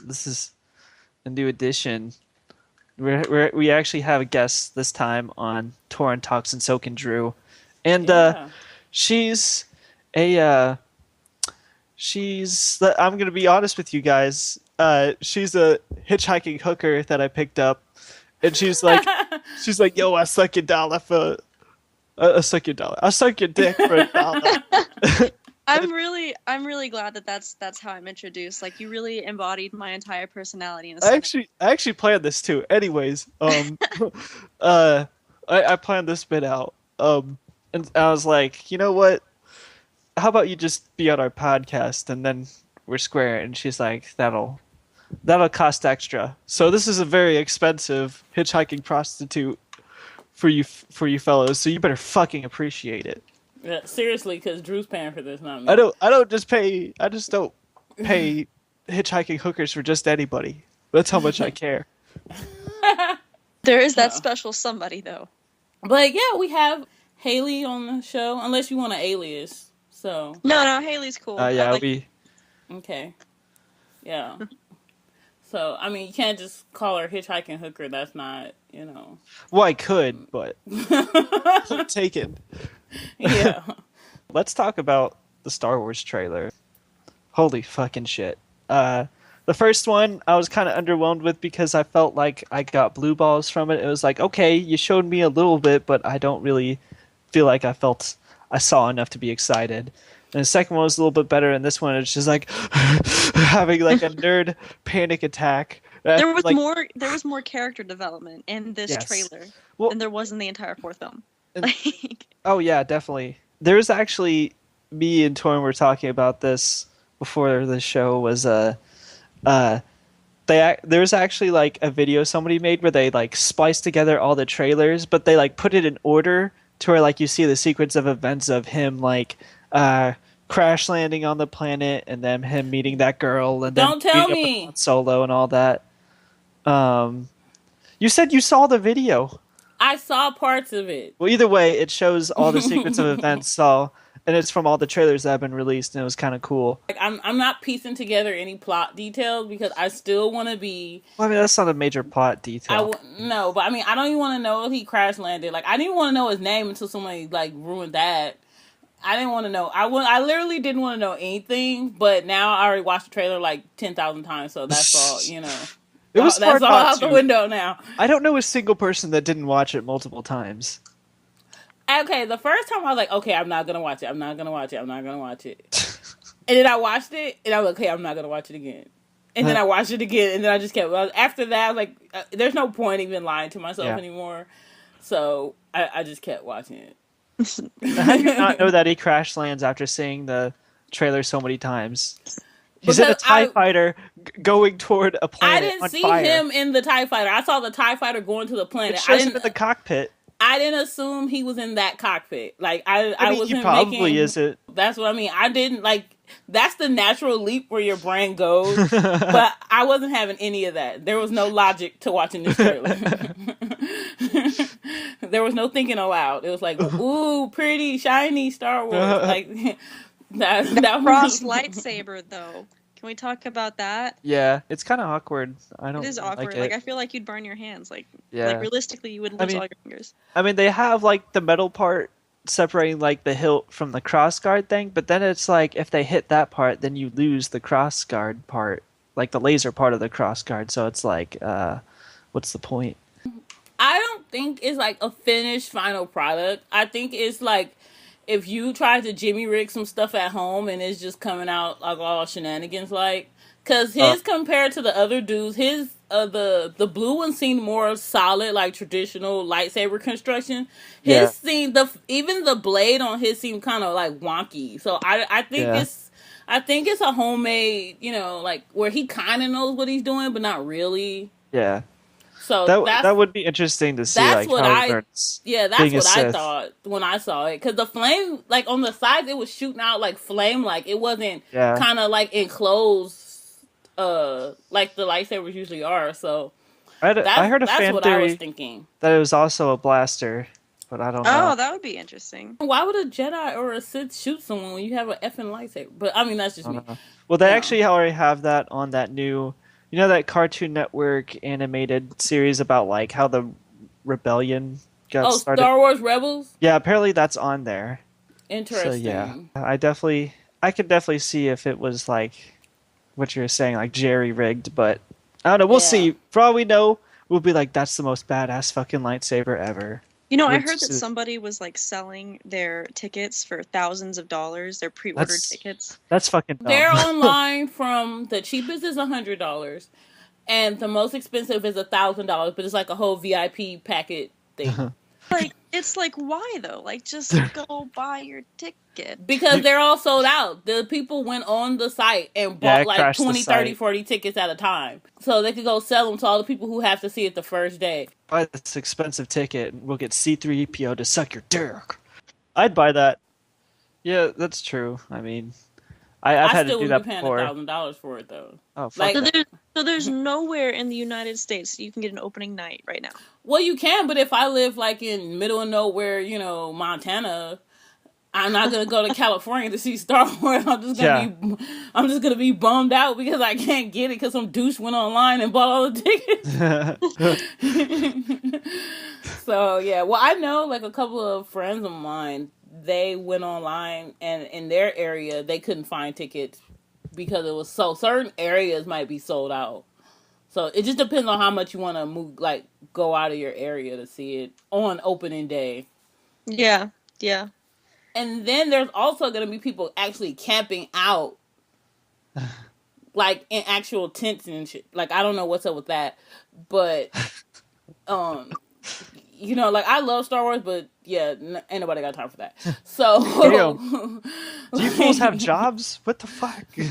This is a new edition. We actually have a guest this time on Torin Talks and Soak and Drew, and Yeah. she's a I'm gonna be honest with you guys. She's a hitchhiking hooker that I picked up, and she's like, yo, I suck your dollar for I suck your dollar. I suck your dick for a dollar. I'm really glad that that's how I'm introduced. Like you really embodied my entire personality in a sentence. I actually planned this too. Anyways, uh, I planned this bit out. And I was like, you know what? How about you just be on our podcast and then we're square? And she's like, that'll cost extra. So this is a very expensive hitchhiking prostitute for you fellows. So you better fucking appreciate it. Yeah, seriously, because Drew's paying for this, not me. I just don't pay hitchhiking hookers for just anybody. That's how much I care. There is that Oh. special somebody though. But yeah, we have Hayley on the show, unless you want an alias. So, No, Haley's cool. Yeah, I like, okay. Yeah. So, I mean, you can't just call her hitchhiking hooker. That's not, well, I could, but I'm taken. Yeah. Let's talk about the Star Wars trailer. Holy fucking shit. The first one I was kind of underwhelmed with because I felt like I got blue balls from it. It was like, okay, you showed me a little bit, but I don't really feel like I saw enough to be excited. And the second one was a little bit better, and this one it's just like having like a nerd panic attack. there was Like, more character development in this yes. trailer Well, than there was in the entire fourth film. and- Like, Oh yeah, definitely. There's actually me and Torin were talking about this before the show was uh there's actually like a video somebody made where they like spliced together all the trailers, but they like put it in order to where like you see the sequence of events of him like crash landing on the planet and then him meeting that girl and then Don't tell meeting up with me. Han Solo and all that. You said you saw the video. I saw parts of it. Well, either way, it shows all the sequence of events. So, and it's from all the trailers that have been released, and it was kind of cool. Like, I'm not piecing together any plot details because I still want to be. Well, I mean, that's not a major plot detail. No, but I mean, I don't even want to know if he crash landed. Like, I didn't want to know his name until somebody like ruined that. I didn't want to know. I literally didn't want to know anything. But now I already watched the trailer like 10,000 times, so that's all. It was That's hard all not out the to. window now. I don't know a single person that didn't watch it multiple times. Okay, the first time I was like, okay, I'm not gonna watch it. I'm not gonna watch it. I'm not gonna watch it. And then I watched it, and I was like, okay, I'm not gonna watch it again. And then I watched it again, and then I just kept. After that, I was like, there's no point even lying to myself anymore. So I just kept watching it. How do you not know that he crash lands after seeing the trailer so many times? He's in a TIE fighter going toward a planet I didn't on see fire. him in the TIE fighter. I saw the TIE fighter going to the planet. It shows him in the cockpit. I didn't assume he was in that cockpit. Like I mean, wasn't he probably making, isn't. That's what I mean. I didn't like. That's the natural leap where your brain goes, but I wasn't having any of that. There was no logic to watching this trailer. There was no thinking aloud. It was like, ooh, pretty shiny Star Wars. Like that cross lightsaber though. Can we talk about that? Yeah, it's kind of awkward. It is awkward. Like I feel like you'd burn your hands. Like realistically, you would lose all your fingers. I mean, they have like the metal part separating like the hilt from the crossguard thing, but then it's like if they hit that part, then you lose the crossguard part, like the laser part of the crossguard. So it's like, what's the point? I don't think it's like a finished final product. I think it's like if you try to jimmy rig some stuff at home and it's just coming out like all shenanigans, like, because his compared to the other dudes, his the blue one seemed more solid, like traditional lightsaber construction. His seemed even the blade on his seemed kind of like wonky. So I think it's a homemade, like where he kind of knows what he's doing, but not really. Yeah. So that would be interesting to see. That's like, what how that's what I thought when I saw it. Because the flame, like on the sides, it was shooting out like flame. Like it wasn't kind of like enclosed, like the lightsabers usually are. So I heard a that's fan what theory I was thinking. that it was also a blaster, but I don't know. Oh, that would be interesting. Why would a Jedi or a Sith shoot someone when you have an effing lightsaber? But I mean, that's just me. Well, they actually already have that on that new You know that Cartoon Network animated series about like how the rebellion got Oh, started? Star Wars Rebels. Yeah, apparently that's on there. So yeah, Interesting. I could definitely see if it was like what you're saying, like jerry rigged, but I don't know. We'll Yeah. see. For all we know, we'll be like, that's the most badass fucking lightsaber ever. You know, I Which heard that is- somebody was like selling their tickets for thousands of dollars, their pre-ordered tickets. That's fucking dumb. They're online from the cheapest is $100, and the most expensive is $1,000. But it's like a whole VIP packet thing. Like, it's like, why though? Like, just go buy your ticket. Because they're all sold out. The people went on the site and Yeah, bought it like crashed the 20, 30, site. 40 tickets at a time. So they could go sell them to all the people who have to see it the first day. Buy this expensive ticket and we'll get C3PO to suck your dick. I'd buy that. Yeah, that's true. I mean, I've I had still to do would that be paying before. $1,000 for it though. Oh, fuck Like- that. So there's nowhere in the United States you can get an opening night right now. Well, you can, but if I live like in middle of nowhere, you know, Montana, I'm not gonna go to California to see Star Wars. I'm just gonna be bummed out because I can't get it because some douche went online and bought all the tickets. So yeah, well, I know like a couple of friends of mine. They went online and in their area they couldn't find tickets because it was so certain areas might be sold out. So it just depends on how much you want to move, like go out of your area to see it on opening day. Yeah, yeah. And then there's also going to be people actually camping out, like in actual tents and shit. Like I don't know what's up with that, but you know, like I love Star Wars, but yeah, ain't nobody got time for that. So, Damn. Do you fools have jobs? What the fuck? You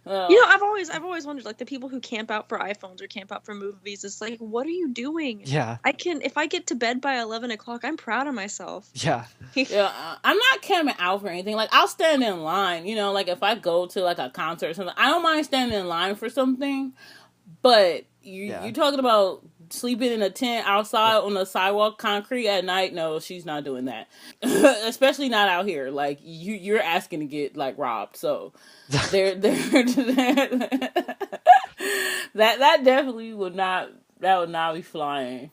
know, I've always wondered, like the people who camp out for iPhones or camp out for movies. It's like, what are you doing? Yeah, If I get to bed by 11 o'clock, I'm proud of myself. yeah. yeah, I'm not camping out for anything. Like I'll stand in line. You know, like if I go to like a concert or something, I don't mind standing in line for something. But you talking about sleeping in a tent outside on the sidewalk, concrete at night? No, she's not doing that. Especially not out here. Like you're asking to get like robbed. So they're that definitely would not be flying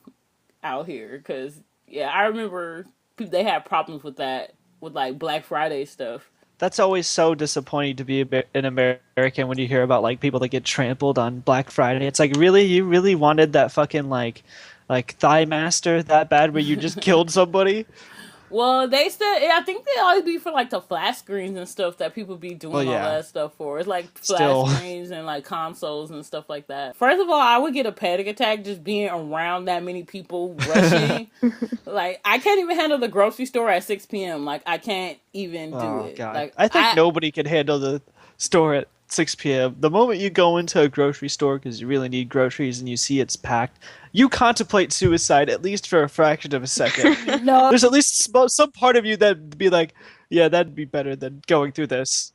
out here. Because yeah, I remember they had problems with that with like Black Friday stuff. That's always so disappointing to be an American when you hear about like people that get trampled on Black Friday. It's like, really, you really wanted that fucking like Thigh Master that bad where you just killed somebody? Well, they said, I think they always be for like the flash screens and stuff that people be doing all that stuff for. It's like flash screens and like consoles and stuff like that. First of all, I would get a panic attack just being around that many people rushing. Like, I can't even handle the grocery store at 6 p.m. Like, I can't even do it. God. Like, I think nobody can handle the store at 6 p.m. The moment you go into a grocery store because you really need groceries and you see it's packed, you contemplate suicide at least for a fraction of a second. No. There's at least some part of you that'd be like, yeah, that'd be better than going through this.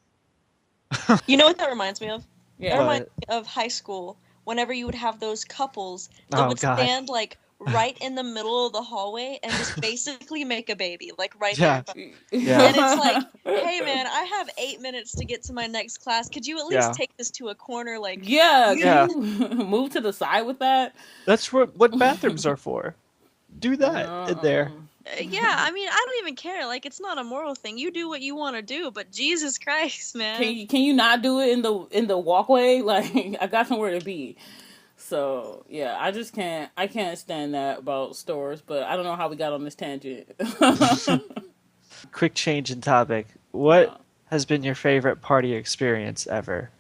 You know what that reminds me of? Yeah. That reminds me of high school. Whenever you would have those couples that would God. stand like right in the middle of the hallway and just basically make a baby, like right Yeah. there. Yeah. And it's like, hey man, I have 8 minutes to get to my next class. Could you at least take this to a corner? Like, Yeah. Yeah. Move to the side with that. That's what bathrooms are for. Do that in there. yeah, I mean, I don't even care. Like, it's not a moral thing. You do what you want to do, but Jesus Christ, man. Can you not do it in the walkway? Like, I got somewhere to be. So yeah, I can't stand that about stores, but I don't know how we got on this tangent. Quick change in topic. What has been your favorite party experience ever?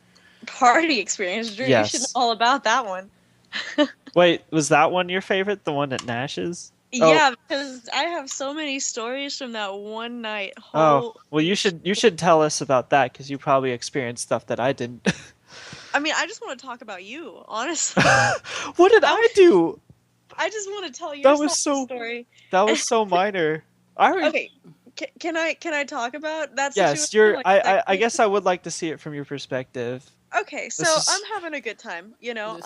Party experience, Drew. Yes. You should know all about that one. Wait, was that one your favorite? The one at Nash's? Yeah, because I have so many stories from that one night. Oh, well, you should tell us about that because you probably experienced stuff that I didn't. I mean, I just want to talk about you, honestly. What did I do? I just want to tell your story. That was so minor. Okay, can I talk about that? Yes, situation? I guess I would like to see it from your perspective. Okay, so I'm having a good time. You know,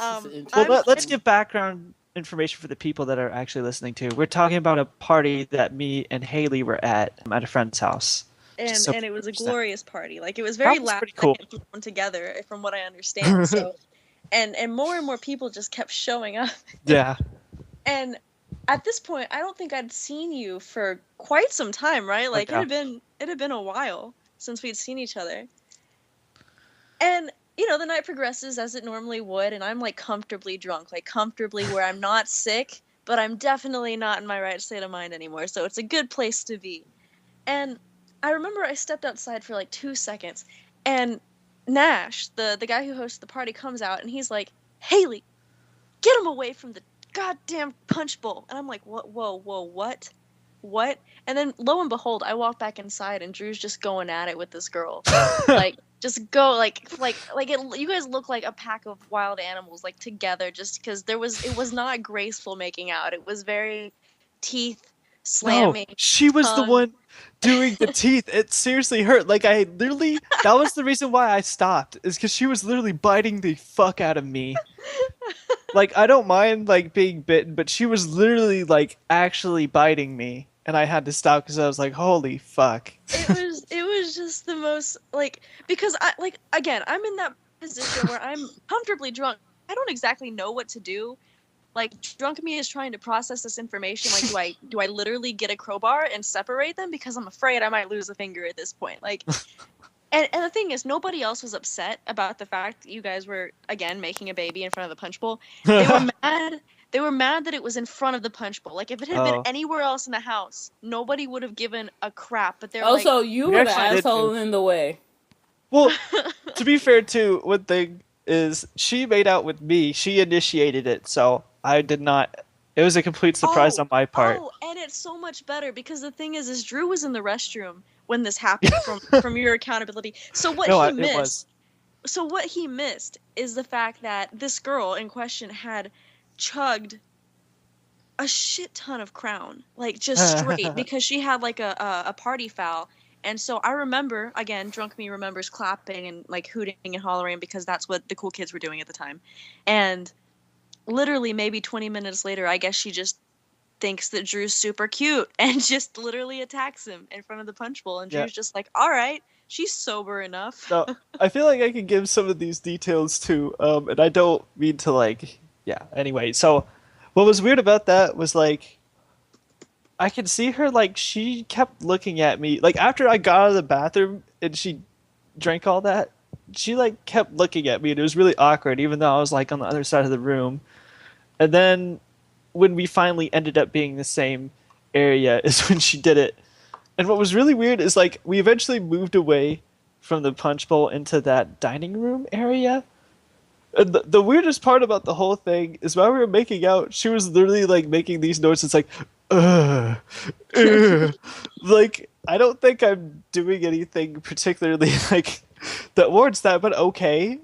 let's give background information for the people that are actually listening to. We're talking about a party that me and Hayley were at a friend's house. And it was a glorious party. Like, it was very last pretty cool. thrown together, from what I understand. So and more people just kept showing up. Yeah. And at this point, I don't think I'd seen you for quite some time, right? Like yeah. it had been a while since we'd seen each other. And you know, the night progresses as it normally would, and I'm like comfortably drunk, like comfortably where I'm not sick, but I'm definitely not in my right state of mind anymore. So it's a good place to be. And I remember I stepped outside for like 2 seconds, and Nash, the guy who hosts the party, comes out, and he's like, "Hayley, get him away from the goddamn punch bowl." And I'm like, "What? Whoa, what?" And then lo and behold, I walk back inside, and Drew's just going at it with this girl, like just go like it, you guys look like a pack of wild animals, like together, just because it was not graceful making out. It was very teeth slamming. No, she was the tongue. one doing the teeth. It seriously hurt. Like I literally, that was the reason why I stopped, is because she was literally biting the fuck out of me. Like I don't mind like being bitten, but she was literally like actually biting me, and I had to stop because I was like, holy fuck. It was just the most, like, because I, like, again, I'm in that position where I'm comfortably drunk. I don't exactly know what to do. Like, drunk me is trying to process this information. Like, do I literally get a crowbar and separate them? Because I'm afraid I might lose a finger at this point. Like, and the thing is, nobody else was upset about the fact that you guys were, again, making a baby in front of the punch bowl. They were mad. They were mad that it was in front of the punch bowl. Like, if it had been anywhere else in the house, nobody would have given a crap. But they're also, like, you were the asshole in the way. Well, to be fair, too, one thing is she made out with me. She initiated it, so I did not. It was a complete surprise on my part. Oh, and it's so much better because the thing is Drew was in the restroom when this happened from your accountability. So what he missed is the fact that this girl in question had chugged a shit ton of Crown, like just straight, because she had like a party foul. And so I remember, again, drunk me remembers clapping and like hooting and hollering because that's what the cool kids were doing at the time. And literally maybe 20 minutes later, I guess she just thinks that Drew's super cute and just literally attacks him in front of the punch bowl. And Drew's just like, all right, she's sober enough. No, I feel like I can give some of these details too. And I don't mean to like, anyway. So what was weird about that was like, I could see her, like, she kept looking at me. Like, after I got out of the bathroom and she drank all that, she, like, kept looking at me. And it was really awkward, even though I was, like, on the other side of the room. And then when we finally ended up being the same area is when she did it. And what was really weird is, like, we eventually moved away from the punch bowl into that dining room area. And the weirdest part about the whole thing is while we were making out, she was literally, like, making these noises, like, like, I don't think I'm doing anything particularly, like, that warrants that, but okay.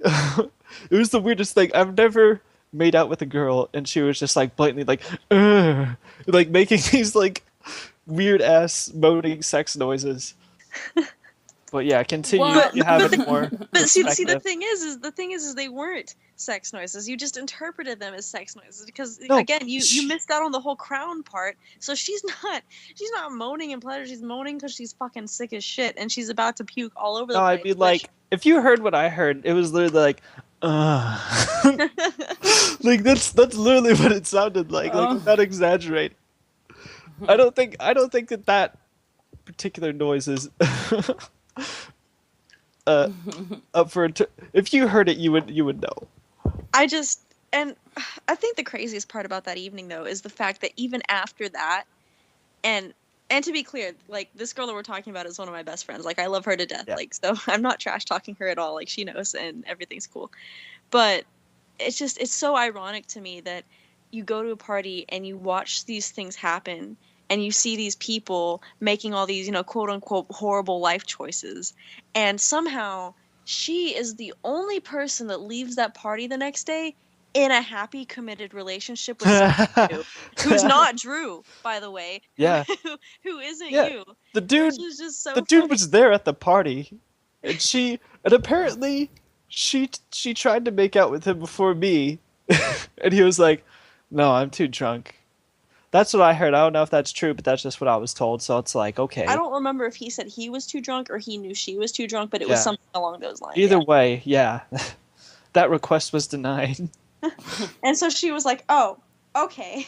It was the weirdest thing. I've never made out with a girl, and she was just, like, blatantly, like, making these, like, weird-ass moaning sex noises. But yeah, continue. You have more. But see, the thing is they weren't sex noises. You just interpreted them as sex noises because again, you missed out on the whole Crown part. So she's not moaning in pleasure. She's moaning because she's fucking sick as shit and she's about to puke all over the place. No, I mean, like, if you heard what I heard, it was literally like, like that's literally what it sounded like. Like, without exaggerating. I don't think that particular noise is up for if you heard it, you would know. I think the craziest part about that evening though is the fact that even after that, and to be clear, like, this girl that we're talking about is one of my best friends. Like, I love her to death. Yeah. Like, so I'm not trash talking her at all. Like, she knows and everything's cool. But it's so ironic to me that you go to a party and you watch these things happen and you see these people making all these, quote unquote horrible life choices. And somehow she is the only person that leaves that party the next day in a happy, committed relationship with someone new, who's not Drew, by the way. Yeah. who isn't you. The dude, which is just so the funny. dude was there at the party, and apparently she tried to make out with him before me, and he was like, "No, I'm too drunk." That's what I heard. I don't know if that's true, but that's just what I was told. So it's like, okay. I don't remember if he said he was too drunk or he knew she was too drunk, but it was something along those lines. Either way, yeah. That request was denied. And so she was like, oh, okay.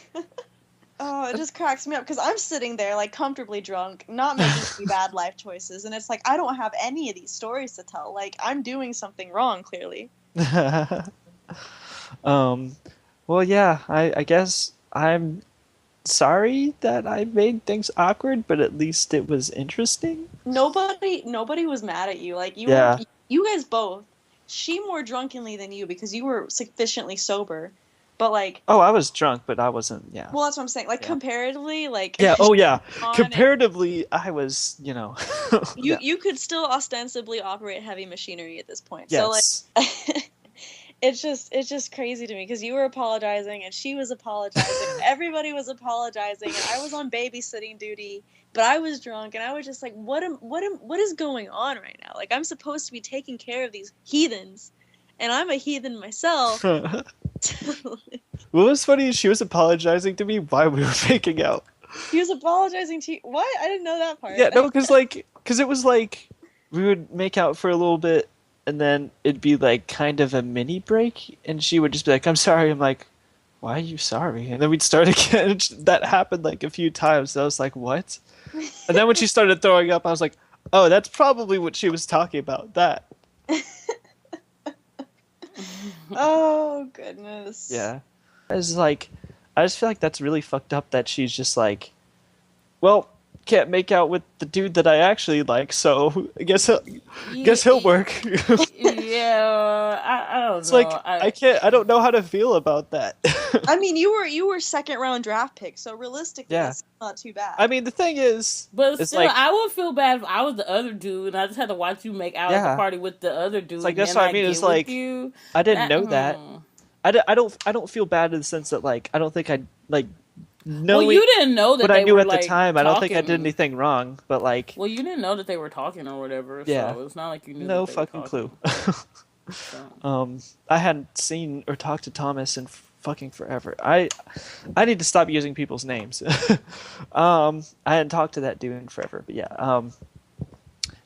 Oh, it just cracks me up because I'm sitting there like comfortably drunk, not making any bad life choices, and it's like I don't have any of these stories to tell. Like I'm doing something wrong, clearly. Well, yeah, I guess I'm sorry that I made things awkward, but at least it was interesting. Nobody was mad at you. Like Yeah. you guys both. She more drunkenly than you because you were sufficiently sober, but like. Oh, I was drunk, but I wasn't. Yeah. Well, that's what I'm saying. Like Yeah. comparatively, like. Yeah. Oh, yeah. on Comparatively, I was. You You yeah. you could still ostensibly operate heavy machinery at this point. Yes. So like. It's just crazy to me because you were apologizing and she was apologizing. Everybody was apologizing, and I was on babysitting duty, but I was drunk, and I was just like, what is going on right now? Like I'm supposed to be taking care of these heathens, and I'm a heathen myself. What was funny is she was apologizing to me while we were making out. He was apologizing to you. What? I didn't know that part. Yeah, no, because it was like we would make out for a little bit, and then it'd be like kind of a mini break, and she would just be like, "I'm sorry." I'm like, "Why are you sorry?" And then we'd start again. That happened like a few times. I was like, "What?" And then when she started throwing up, I was like, "Oh, that's probably what she was talking about." That. Oh goodness. Yeah. I just feel like that's really fucked up that she's just like, well, can't make out with the dude that I actually like, so I guess he'll work. Yeah, I don't It's know. like I don't know how to feel about that. I mean, you were second round draft pick, so realistically, Yeah. that's not too bad. I mean, the thing is, But it's still, like, I would feel bad if I was the other dude and I just had to watch you make out at Yeah. the party with the other dude. It's like, and that's then what I mean, get it's with like, you. I didn't know that. I don't feel bad in the sense that like I don't think I like know Well, you didn't know that what I they knew were, at the like, time. I don't think I did talking. anything wrong, but like Well, you didn't know that they were talking or whatever. Yeah. So it's not like you knew. no that they were fucking talking. clue. So. I hadn't seen or talked to Thomas in fucking forever. I need to stop using people's names. I hadn't talked to that dude in forever, but yeah.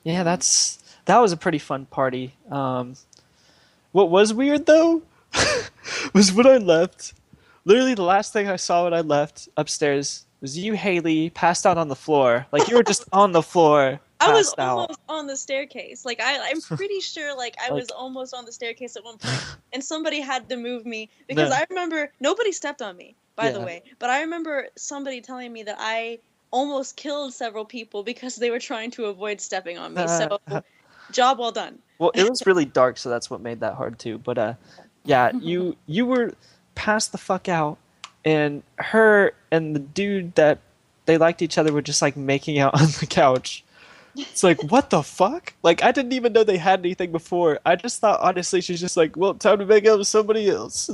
Yeah, that was a pretty fun party. What was weird though was when I left. Literally, the last thing I saw when I left upstairs was you, Hayley, passed out on the floor. Like you were just on the floor. I was passed out. almost on the staircase. Like I'm pretty sure like I was Like- almost on the staircase at one point, and somebody had to move me because No. I remember nobody stepped on me, by the Yeah. way. But I remember somebody telling me that I almost killed several people because they were trying to avoid stepping on me. So, job well done. Well, it was really dark, so that's what made that hard too. But yeah, you were passed the fuck out, and her and the dude that they liked each other were just like making out on the couch. It's like, what the fuck? Like, I didn't even know they had anything before. I just thought, honestly, she's just like, well, time to make out with somebody else.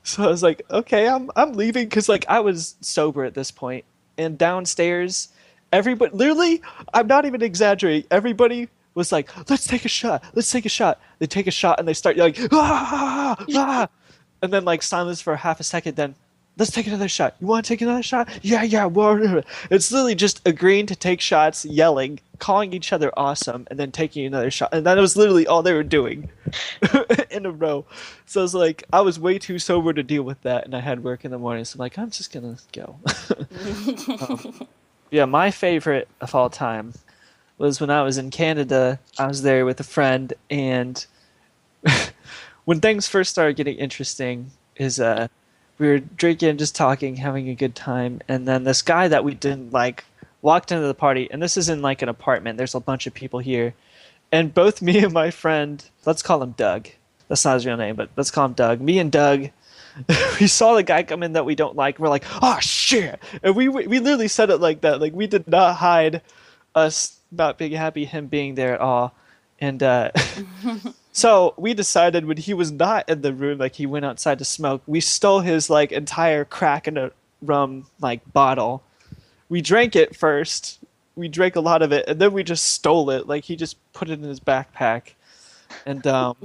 So I was like, okay, I'm leaving, because like I was sober at this point, and downstairs, everybody, literally, I'm not even exaggerating. Everybody was like, let's take a shot. Let's take a shot. They take a shot and they start yelling, ah, ah, and then like silence for half a second. Then let's take another shot. You want to take another shot? Yeah. Well, it's literally just agreeing to take shots, yelling, calling each other awesome, and then taking another shot. And that was literally all they were doing in a row. So I was like, I was way too sober to deal with that, and I had work in the morning. So I'm like, I'm just gonna go. Yeah, my favorite of all time was when I was in Canada. I was there with a friend, and when things first started getting interesting is we were drinking, just talking, having a good time, and then this guy that we didn't like walked into the party, and this is in like an apartment. There's a bunch of people here, and both me and my friend, let's call him Doug. That's not his real name, but let's call him Doug. Me and Doug, we saw the guy come in that we don't like. We're like, oh shit! And we literally said it like that. Like we did not hide us not being happy him being there at all. And so we decided when he was not in the room, like he went outside to smoke, we stole his like entire crack and a rum like bottle. We drank it first. We drank a lot of it, and then we just stole it. Like he just put it in his backpack, and the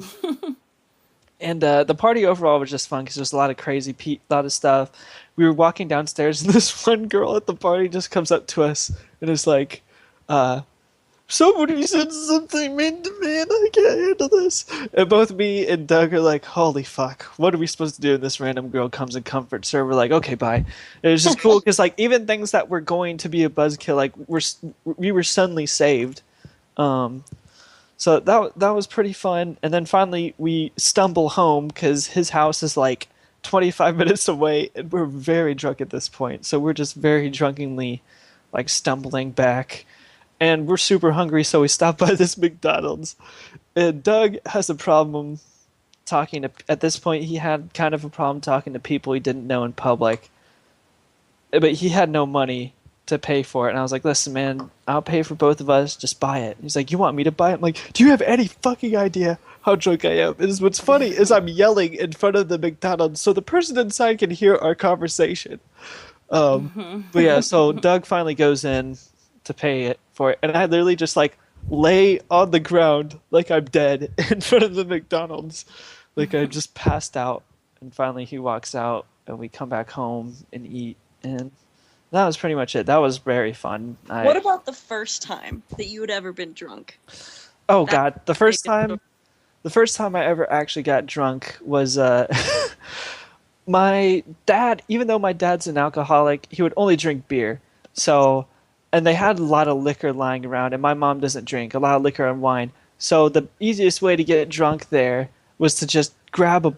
party overall was just fun because there's a lot of crazy, lot of stuff. We were walking downstairs, and this one girl at the party just comes up to us and is like, somebody said something mean to me and I can't handle this. And both me and Doug are like, holy fuck, what are we supposed to do? And this random girl comes and comforts her. We're like, okay, bye. And it's just cool because like even things that were going to be a buzzkill, like we were suddenly saved. Um, so that was pretty fun. And then finally we stumble home because his house is like 25 minutes away, and we're very drunk at this point. So we're just very drunkenly like stumbling back, and we're super hungry. So we stop by this McDonald's, and Doug has a problem talking to. At this point, he had kind of a problem talking to people he didn't know in public, but he had no money to pay for it. And I was like, listen, man, I'll pay for both of us. Just buy it. He's like, you want me to buy it? I'm like, do you have any fucking idea how drunk I am? And what's funny is I'm yelling in front of the McDonald's so the person inside can hear our conversation. But yeah, so Doug finally goes in to pay it for it. And I literally just like lay on the ground like I'm dead in front of the McDonald's. Like I just passed out. And finally he walks out and we come back home and eat. And that was pretty much it. That was very fun. What about the first time that you had ever been drunk? Oh God, the first time I ever actually got drunk was my dad. Even though my dad's an alcoholic, he would only drink beer. So, and they had a lot of liquor lying around, and my mom doesn't drink a lot of liquor and wine. So the easiest way to get drunk there was to just grab a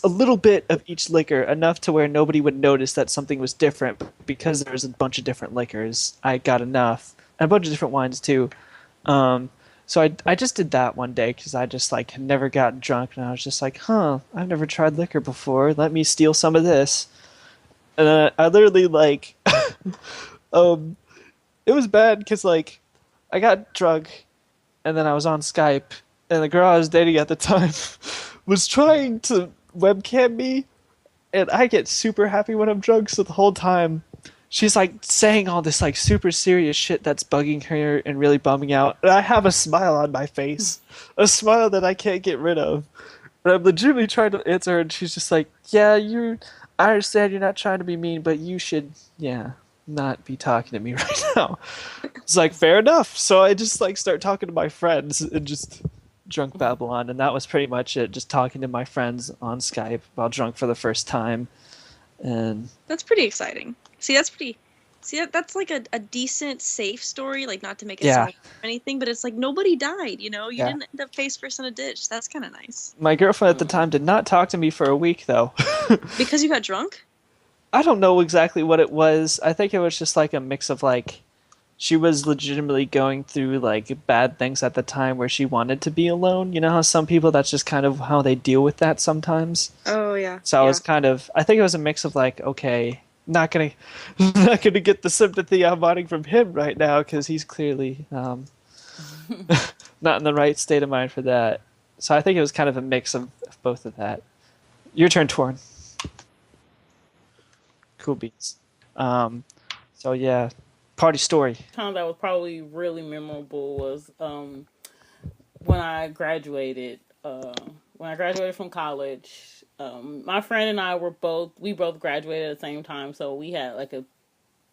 little bit of each liquor, enough to where nobody would notice that something was different. Because there was a bunch of different liquors, I got enough, and a bunch of different wines too. So I just did that one day because I just like had never gotten drunk, and I was just like, huh, I've never tried liquor before. Let me steal some of this. And I literally like, it was bad because like I got drunk, and then I was on Skype, and the girl I was dating at the time was trying to webcam me, and I get super happy when I'm drunk. So the whole time she's like saying all this like super serious shit that's bugging her and really bumming out. And I have a smile on my face, a smile that I can't get rid of. And I'm legitimately trying to answer her, and she's just like, "Yeah, I understand you're not trying to be mean, but you should, yeah, not be talking to me right now." It's like fair enough. So I just like start talking to my friends and just drunk Babylon, and that was pretty much it. Just talking to my friends on Skype while drunk for the first time, and that's pretty exciting. That's like a decent, safe story. Like, not to make it sound like anything, but it's like nobody died. You know, you didn't end up face first in a ditch. That's kind of nice. My girlfriend at the time did not talk to me for a week though. Because you got drunk? I don't know exactly what it was. I think it was just like a mix of like, she was legitimately going through like bad things at the time where she wanted to be alone. You know how some people, that's just kind of how they deal with that sometimes. Oh yeah. So I was I think it was a mix of like, okay, not gonna get the sympathy I'm wanting from him right now because he's clearly not in the right state of mind for that. So I think it was kind of a mix of both of that. Your turn, Torin. Cool beats. So yeah. Party story. Time that was probably really memorable was when I graduated. When I graduated from college, my friend and I we both graduated at the same time, so we had like a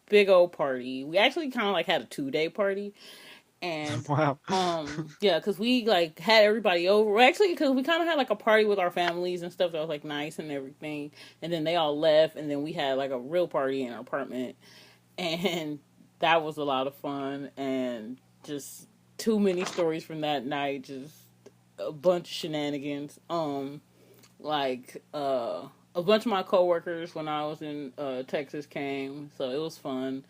big old party. We actually kind of like had a 2-day party, and wow. Yeah, because we like had everybody over. Actually, because we kind of had like a party with our families and stuff that was like nice and everything, and then they all left, and then we had like a real party in our apartment, and that was a lot of fun, and just too many stories from that night. Just a bunch of shenanigans. A bunch of my coworkers when I was in Texas came, so it was fun.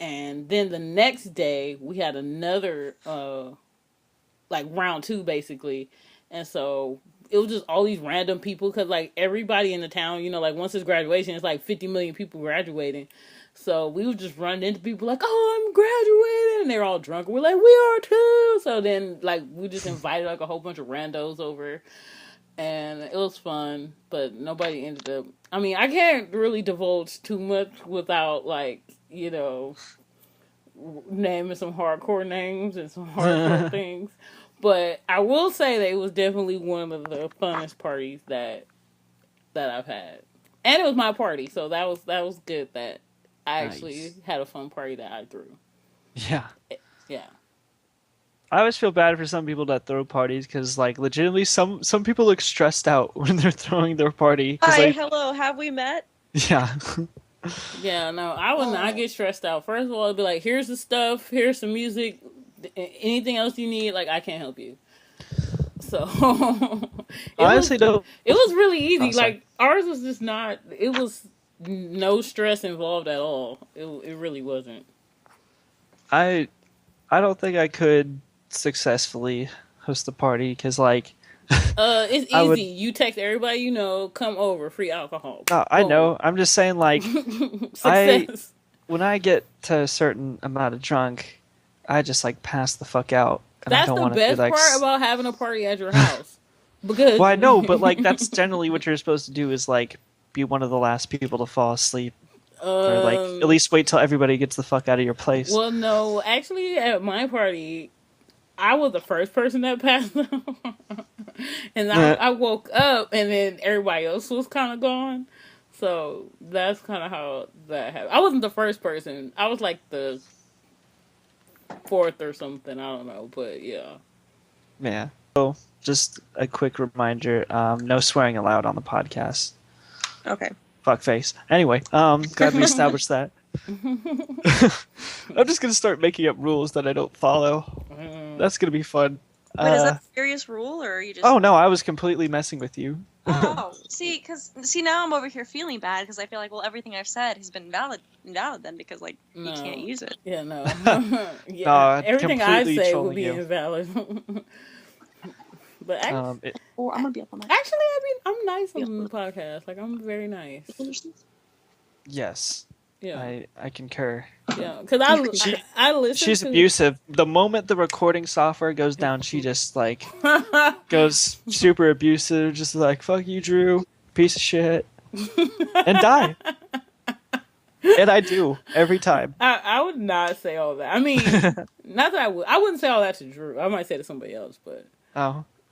And then the next day we had another like round 2 basically, and so it was just all these random people because like everybody in the town, you know, like once it's graduation, it's like 50 million people graduating. So we would just run into people like, "Oh, I'm graduating," and they're all drunk. We're like, "We are too." So then, like, we just invited like a whole bunch of randos over, and it was fun. But nobody ended up. I mean, I can't really divulge too much without like, you know, naming some hardcore names and some hardcore things. But I will say that it was definitely one of the funnest parties that I've had, and it was my party, so that was good. I actually had a fun party that I threw. Yeah. Yeah. I always feel bad for some people that throw parties because, like, legitimately, some people look stressed out when they're throwing their party. Cause, Hi, like, hello, have we met? yeah, Yeah, no, I would not get stressed out. First of all, it'd be like, here's the stuff, here's some music, anything else you need, like, I can't help you. So honestly, though, it was really easy. oh, sorry. Like ours was just not. It was no stress involved at all. It really wasn't. I don't think I could successfully host a party because, like, It's easy. I would. You text everybody you know, come over, free alcohol. No, I Boom. know. I'm just saying, like, Success. when I get to a certain amount of drunk, I just like pass the fuck out, and I That's don't the want to best be like. part about having a party at your house. Because Well, I know, but like that's generally what you're supposed to do is like be one of the last people to fall asleep, or like at least wait till everybody gets the fuck out of your place. Well, no, actually, at my party, I was the first person that passed out. And I woke up, and then everybody else was kind of gone. So that's kind of how that happened. I wasn't the first person. I was like the fourth or something. I don't know, but yeah. Yeah. So just a quick reminder: no swearing allowed on the podcast. Okay. Fuck face. Anyway, glad we established that. I'm just gonna start making up rules that I don't follow. That's gonna be fun. Wait, is that a serious rule, or are you just... Oh no, I was completely messing with you. Oh, see, now I'm over here feeling bad because I feel like, well, everything I've said has been invalid then because, like, you can't use it. Yeah, no. Yeah, No, everything I completely say would trolling be you. invalid. But I'm gonna be up on my... actually, I mean, I'm nice on the podcast. Like, I'm very nice. Yes. Yeah. I concur. Yeah, because I listen. She's abusive. The moment the recording software goes down, she just like goes super abusive, just like "fuck you, Drew, piece of shit," and die. And I do every time. I would not say all that. I mean, not that I would. I wouldn't say all that to Drew. I might say it to somebody else, but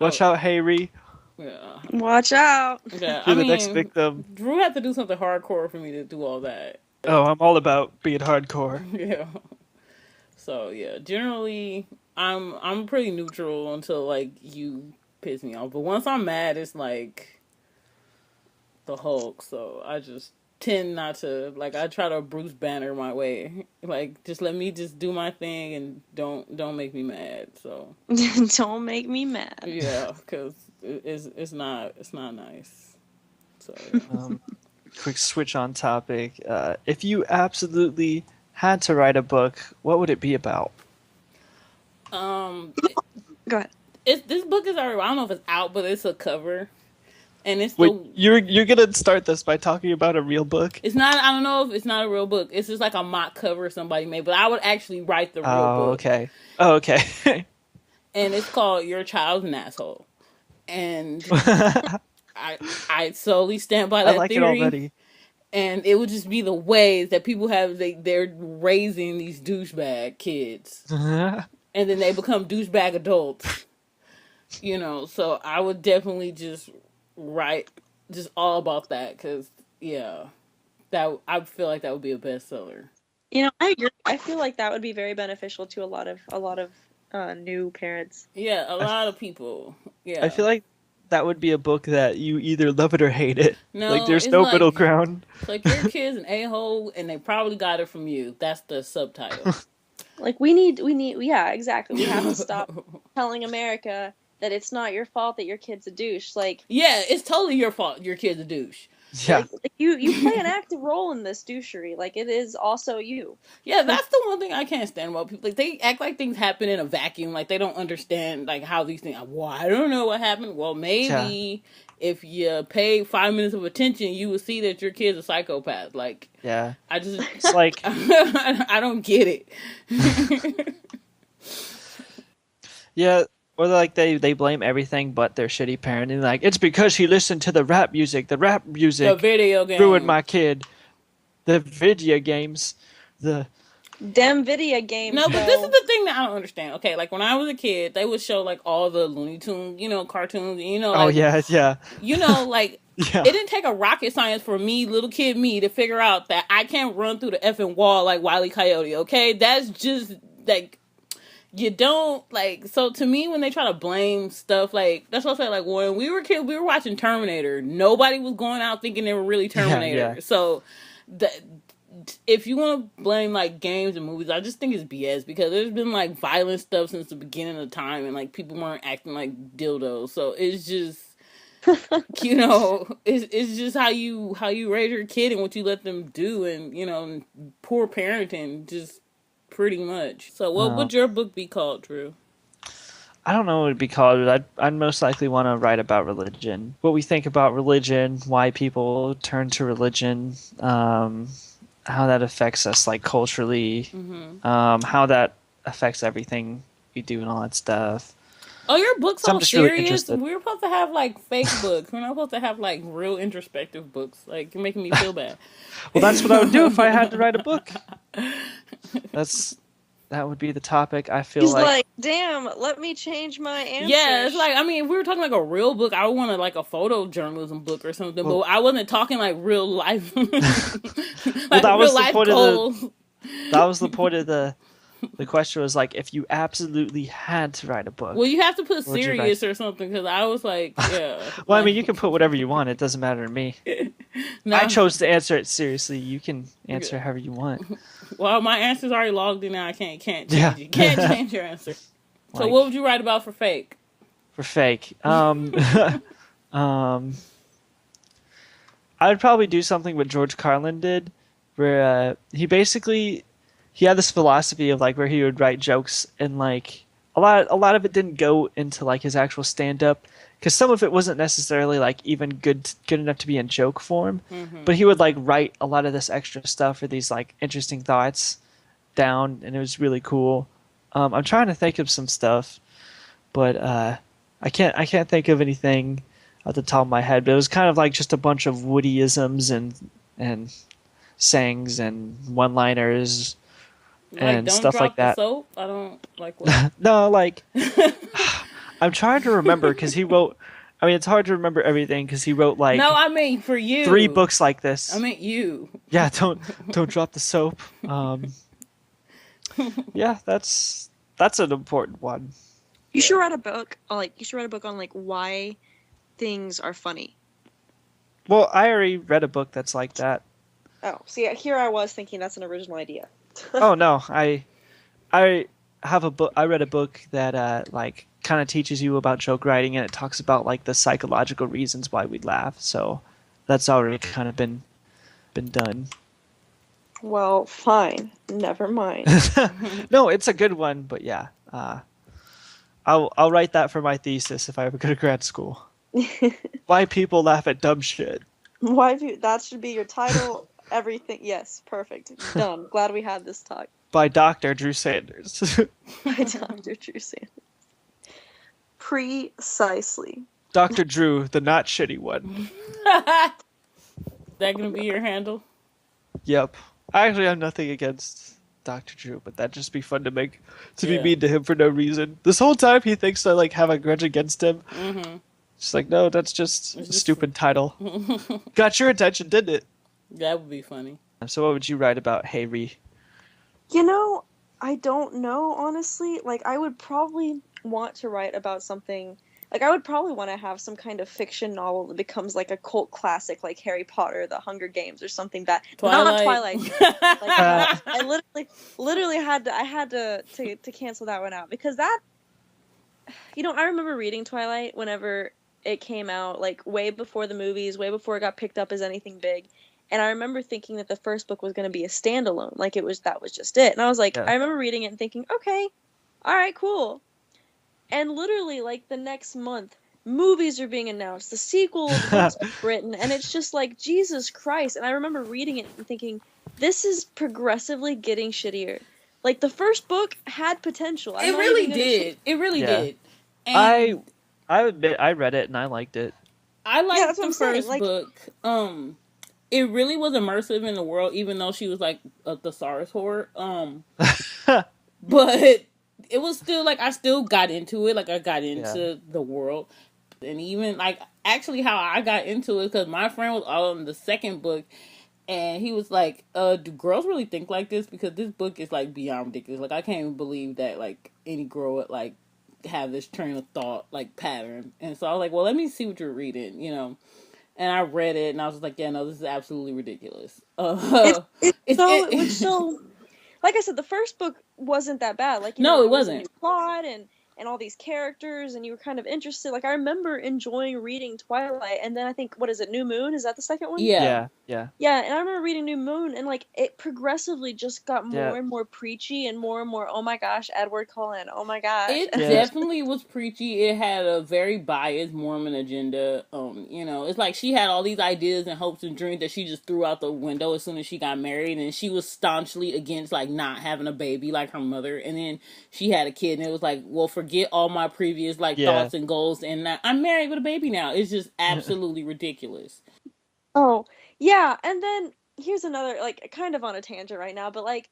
Watch out, Hayley. Yeah. Watch out. Yeah, You're the next victim. Drew had to do something hardcore for me to do all that. Oh, I'm all about being hardcore. Yeah. So yeah, generally I'm pretty neutral until like you piss me off. But once I'm mad, it's like the Hulk. So I just tend not to, like, I try to Bruce Banner my way. Like, just let me just do my thing and don't make me mad. So don't make me mad. Yeah, because it's not nice. So. Yeah. Quick switch on topic. If you absolutely had to write a book, what would it be about? Go ahead. This book is already, I don't know if it's out, but it's a cover. And it's you're gonna start this by talking about a real book? It's not. I don't know if it's not a real book. It's just like a mock cover somebody made. But I would actually write the real book. Okay. Oh, okay. And it's called "Your Child's an Asshole," and I solely stand by that I like theory. it already. And it would just be the ways that people have they're raising these douchebag kids, and then they become douchebag adults. You know, so I would definitely just write just all about that because that I feel like that would be a bestseller. You know, I agree. I feel like that would be very beneficial to a lot of new parents. Yeah, a lot of people. Yeah, I feel like that would be a book that you either love it or hate it. No, like there's no middle ground. It's like your kid's an a-hole and they probably got it from you. That's the subtitle. Like we need yeah, exactly. We have to stop telling America that it's not your fault that your kid's a douche. Like, yeah, it's totally your fault your kid's a douche. Yeah. Like, you play an active role in this douchery. Like, it is also you. Yeah, that's the one thing I can't stand about people. Like, they act like things happen in a vacuum. Like, they don't understand, like, how these things... Well, I don't know what happened. Well, maybe if you pay 5 minutes of attention, you will see that your kid's a psychopath. Like... Yeah. I just... It's like... I don't get it. Yeah... Or like they blame everything but their shitty parenting. Like, it's because he listened to the rap music. The rap music the video game ruined my kid. The video games. The damn video games. No, but this is the thing that I don't understand. Okay, like when I was a kid, they would show like all the Looney Tunes, cartoons, like, oh yeah. Like yeah. It didn't take a rocket science for me, little kid me, to figure out that I can't run ththrough the effing wall like Wile E. Coyote. Okay, that's just like you don't like. So to me, when they try to blame stuff, like that's what I said. Like when we were kids, we were watching Terminator. Nobody was going out thinking they were really Yeah, Terminator. yeah. So the, if you want to blame like games and movies, I just think it's BS because there's been like violent stuff since the beginning of time, and like people weren't acting like dildos. So it's just it's just how you raise your kid and what you let them do, and poor parenting, just pretty much. So what Oh. would your book be called, Drew? I don't know what it'd be called, but I'd most likely want to write about religion. What we think about religion, why people turn to religion, how that affects us, like culturally, how that affects everything we do and all that stuff. Oh, your book's So I'm all just really serious. interested. We're supposed to have like fake books. We're not supposed to have like real introspective books. Like you're making me feel bad. Well, that's what I would do if I had to write a book. That would be the topic. I feel He's like, like, damn, let me change my answer. Yeah, it's like, I mean, if we were talking like a real book, I would want like a photojournalism book or something. Well- but I wasn't talking like real life. like that was real the life point goals. that was the point of the question was like, if you absolutely had to write a book. Well, you have to put What would you serious or something because I was like, yeah. Well, I mean, you can put whatever you want. It doesn't matter to me. No. I chose to answer it seriously. You can answer however you want. Well, my answer's already logged in now. I can't change Yeah. it. Can't change your answer. So Like- what would you write about for fake? For fake. I would probably do something what George Carlin did, where he had this philosophy of like where he would write jokes and like a lot of it didn't go into like his actual stand up because some of it wasn't necessarily like even good enough to be in joke form, but he would like write a lot of this extra stuff or these like interesting thoughts down, and it was really cool. I'm trying to think of some stuff, but I can't think of anything at the top of my head. But it was kind of like just a bunch of Woodyisms and sayings and one-liners Like, and don't stuff drop like that. The soap? I don't like what? No, like I'm trying to remember because he wrote. I mean, it's hard to remember everything because he wrote like No, I mean for you. 3 books like this. I meant you. Yeah, don't drop the soap. Yeah, that's an important one. You should write a book. You should write a book on like why things are funny. Well, I already read a book that's like that. Oh, see, here I was thinking that's an original idea. Oh no, I have a book. I read a book that like kind of teaches you about joke writing, and it talks about like the psychological reasons why we laugh. So that's already kind of been done. Well, fine. Never mind. No, it's a good one, but yeah, I'll write that for my thesis if I ever go to grad school. Why people laugh at dumb shit. That should be your title. Everything. Yes, perfect. Done. Glad we had this talk. By Dr. Drew Sanders. By Dr. Drew Sanders. Precisely. Dr. Drew, the not shitty one. That gonna be your handle? Yep. I actually have nothing against Dr. Drew, but that'd just be fun to be mean to him for no reason. This whole time he thinks I like have a grudge against him. Mm-hmm. Just like, no, that's just a stupid title. Got your attention, didn't it? That would be funny. So what would you write about Hayley? I don't know, honestly. Like, I would probably want to write about something. Like, I would probably want to have some kind of fiction novel that becomes like a cult classic, like Harry Potter, The Hunger Games, or something that. Not Twilight. Like, I literally had to cancel that one out because that. I remember reading Twilight whenever it came out, like way before the movies, way before it got picked up as anything big. And I remember thinking that the first book was going to be a standalone, like that was just it. And I was like, I remember reading it and thinking, okay, all right, cool. And literally, like the next month, movies are being announced, the sequel of the books are written, and it's just like, Jesus Christ. And I remember reading it and thinking, this is progressively getting shittier. Like the first book had potential. It really did. It really did. And I admit I read it and I liked it. I liked the first book. It really was immersive in the world, even though she was like a thesaurus whore. But it was still like I still got into it. Like I got into the world, and even like actually how I got into it because my friend was on the second book, And he was like, do girls really think like this? Because this book is like beyond ridiculous. Like I can't even believe that like any girl would like have this train of thought like pattern. And so I was like, well, let me see what you're reading, you know. And I read it, and I was just like, yeah, no, this is absolutely ridiculous. It was so. Like I said, the first book wasn't that bad. Like, no, it there was wasn't. a new plot and all these characters, and you were kind of interested. Like, I remember enjoying reading Twilight, and then I think, what is it, New Moon? Is that the second one? Yeah. Yeah, and I remember reading New Moon, and, like, it progressively just got more and more preachy and more, oh my gosh, Edward Cullen, oh my gosh. It definitely was preachy. It had a very biased Mormon agenda. You know, it's like she had all these ideas and hopes and dreams that she just threw out the window as soon as she got married, and she was staunchly against, like, not having a baby like her mother, and then she had a kid, and it was like, well, forget all my previous, like, thoughts and goals, and I'm married with a baby now. It's just absolutely ridiculous. Oh, yeah, and then here's another, like, kind of on a tangent right now, but, like,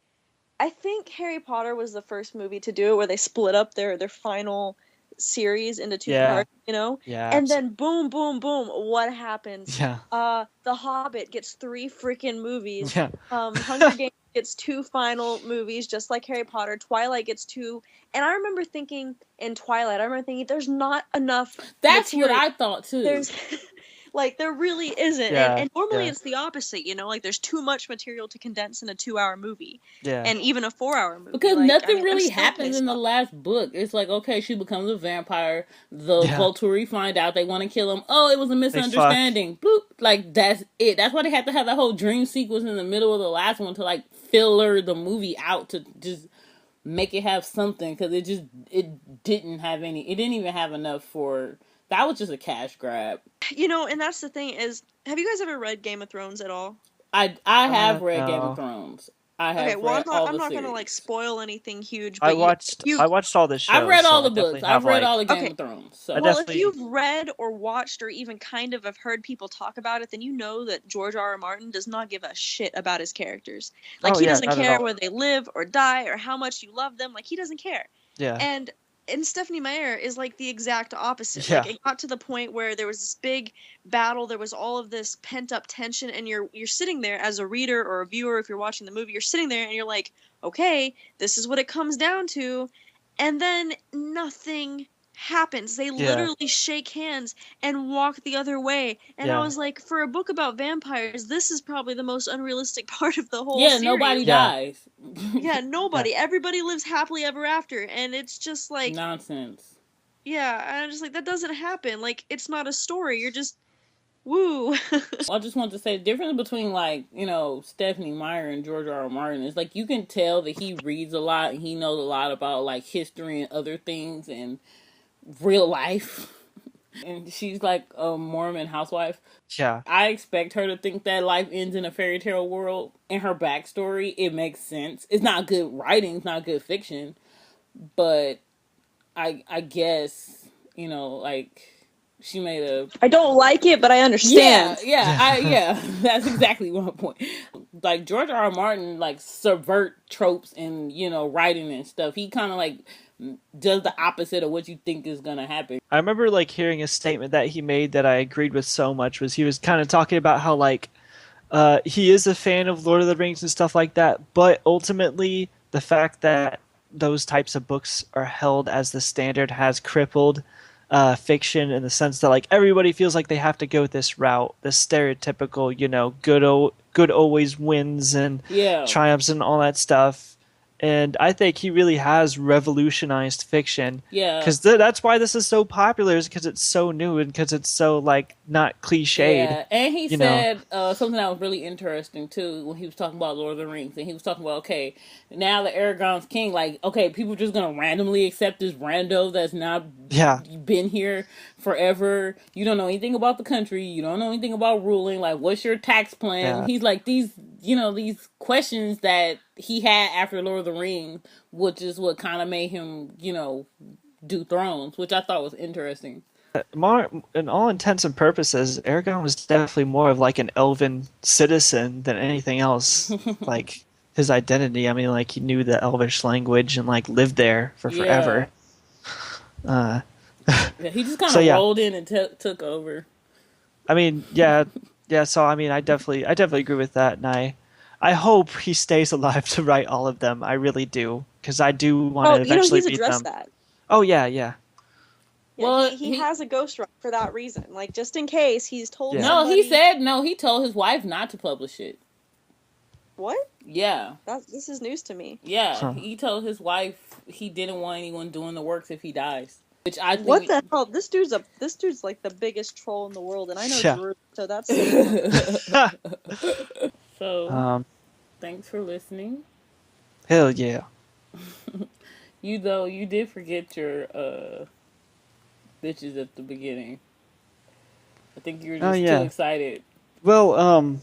I think Harry Potter was the first movie to do it where they split up their final series into two parts, you know? Yeah. And then boom, boom, boom, what happens? Yeah. The Hobbit gets 3 freaking movies. Yeah. Hunger Games gets 2 final movies, just like Harry Potter. Twilight gets 2. And I remember thinking in Twilight, there's not enough That's material. what I thought, too. There's... Like, there really isn't. Yeah, and normally it's the opposite, you know? Like, there's too much material to condense in a 2-hour movie. Yeah. And even a 4-hour movie. Because like, nothing really happens in the last book. It's like, okay, she becomes a vampire. The Volturi find out they want to kill him. Oh, it was a misunderstanding. Bloop. Like, that's it. That's why they had to have that whole dream sequence in the middle of the last one to, like, filler the movie out to just make it have something. Because it didn't even have enough for... That was just a cash grab. You know, and that's the thing is, have you guys ever read Game of Thrones at all? I have read Game of Thrones. I have read all I'm the not series. gonna like spoil anything huge. But I watched all the shows. I've read all the books. I've read all the Game of Thrones. So. Well, if you've read or watched or even kind of have heard people talk about it, then you know that George R.R. Martin does not give a shit about his characters. Like, he doesn't care whether they live or die or how much you love them. Like, he doesn't care. Yeah. And Stephanie Meyer is like the exact opposite. Yeah. Like, it got to the point where there was this big battle, there was all of this pent up tension, and you're sitting there as a reader or a viewer, if you're watching the movie, you're sitting there and you're like, okay, this is what it comes down to, and then nothing happens. They literally shake hands and walk the other way. And I was like, for a book about vampires, this is probably the most unrealistic part of the whole series. Nobody dies. Nobody. Everybody lives happily ever after. And it's just like... nonsense. Yeah, and I'm just like, that doesn't happen. Like, it's not a story. You're just... Woo. I just want to say the difference between, like, you know, Stephanie Meyer and George R.R. Martin is, like, you can tell that he reads a lot and he knows a lot about, like, history and other things and real life. And she's like a Mormon housewife. Yeah. I expect her to think that life ends in a fairy tale world. In her backstory, it makes sense. It's not good writing, it's not good fiction. But I guess, you know, like, she made a... I don't like it, but I understand. Yeah, that's exactly my point. Like, George R.R. Martin, like, subvert tropes in, you know, writing and stuff. He kind of, like, does the opposite of what you think is gonna happen. I remember, like, hearing a statement that he made that I agreed with so much. Was he was kind of talking about how, like, he is a fan of Lord of the Rings and stuff like that, but ultimately the fact that those types of books are held as the standard has crippled fiction, in the sense that, like, everybody feels like they have to go this route, this stereotypical, you know, good always wins and triumphs and all that stuff. And I think he really has revolutionized fiction. Yeah. Because that's why this is so popular, is because it's so new and because it's so, like, not cliched. Yeah, and he said something that was really interesting, too, when he was talking about Lord of the Rings. And he was talking about, okay, now that Aragorn's king, like, okay, people are just going to randomly accept this rando that's not been here forever. You don't know anything about the country. You don't know anything about ruling. Like, what's your tax plan? Yeah. He's like, these questions that he had after Lord of the Rings, which is what kind of made him, you know, do Thrones, which I thought was interesting. In all intents and purposes, Aragorn was definitely more of, like, an elven citizen than anything else. Like, his identity, I mean, like, he knew the Elvish language and, like, lived there for forever. He just kind of rolled in and took over. I mean, yeah, Yeah, so I mean, I definitely agree with that, and I hope he stays alive to write all of them. I really do, because I do want Oh, to you know, eventually he's read addressed them. that. Oh yeah, yeah, Yeah, Well, he has a ghostwriter for that reason. Like, just in case he's told Yeah. no, he somebody. said no. He told his wife not to publish it. What? Yeah, This is news to me. yeah. Huh. He told his wife he didn't want anyone doing the works if he dies. Which I What think. the hell? This dude's like the biggest troll in the world, and I know Yeah. Drew, so that's saying something. So, Um, thanks for listening. hell yeah. You did forget your bitches at the beginning. I think you were Oh just too yeah. excited. Well,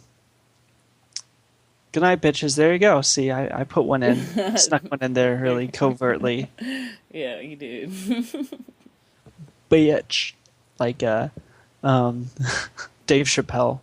good night, bitches. There you go. See, I put one in, snuck one in there really covertly. Yeah, you did. Bitch, like um, Dave Chappelle.